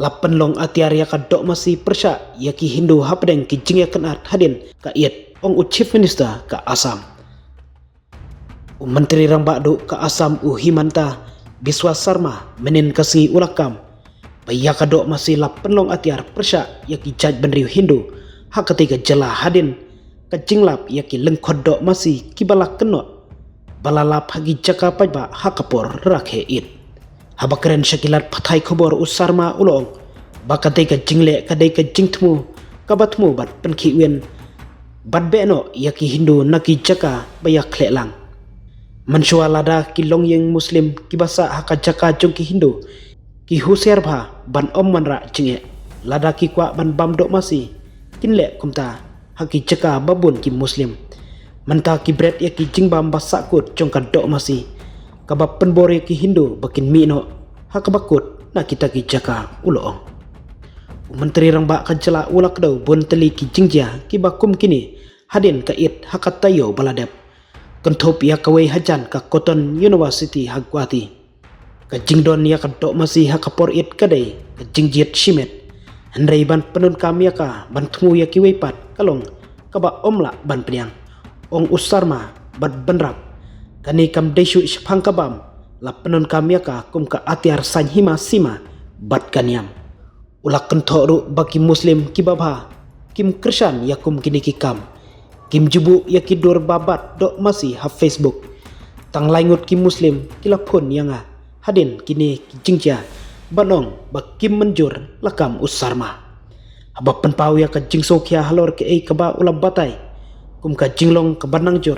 Lapan long atiar ya kadok masih persya ya ki Hindu hapdeng ki jing ya kenat hadin ka iet ong Chief Minister ka Assam. Menteri Rambak du ka Assam Himanta Biswa Sarma menin kasi ulakam ya kadok masih lapan long atiar persya ya ki jaj benriu Hindu hak ketika jela hadin ka jinglap ya ki lengkodok masih ki balak kenot balalap hagi jaka pajba hakapor rakhe it. Habakren syakilat pathai khobor usarma ulong bakate ka jingle kadai ka jingtmu kabatmu bat penkhiwen bat beno yaki Hindu naki jaka bayak khlelang mansua lada ki longyeng muslim ki basa haka jaka jongki Hindu ki huser bha ban om manra jinge lada ki kwa ban bamdok masi kinle kumta haki jaka babun ki muslim manta ki bret yaki jingbam basakut jongka dok masi kabab penbore ki Hindu bakin mino hakabakut na kita ki jaka uloong. Menteri Rambak kajala ulak dau bon teli ki jingja ki bakum kini hadin ka it hakatayo baladep kentop ya kawai hajan ka Cotton University Hagwati ka jingdon ya kadok masih hakapor it kadai ka jingjiet shimet handrai ban penun kam ya ka ban tmu ya ki weipat kalong kaba omla ban peniang ong usarma bat benrap kani kam desu shphang kabam la penun kam ya ka kum ka atiar san hima sima bat kaniam ulak kentoru baki muslim ki babha kim krishan yakum kini ki kam kim jubu yaki dor babat dok masih ha Facebook tang laingut ki muslim kilapun yanga hadin kini ki jingja banong bak kim menjur lakam usarma habab penpau ya ka jingso kia halor ke ei kaba ulam batai kum ka jinglong ka banang jur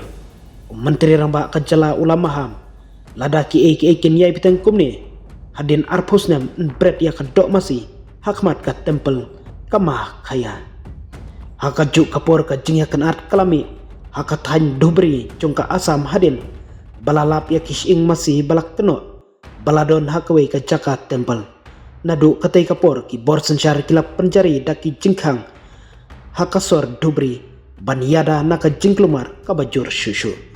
menteri Rambak ka jala ulama ham lada ki ei ken yai pitang kumni hadin arpusnam bret ya ka dok masih hakmat ka tempel kamah kaya hakajuk kapor ka jingya kenat kalami hakat hain dobri jongka Assam hadin balalap ya kishing masih balak tenot baladon hakawai ka jakat tempel nadu katai kapor ki bor sensyar kilap penjari daki jingkang hakasor dobri ban yada naka jingklumar kabajur syushu.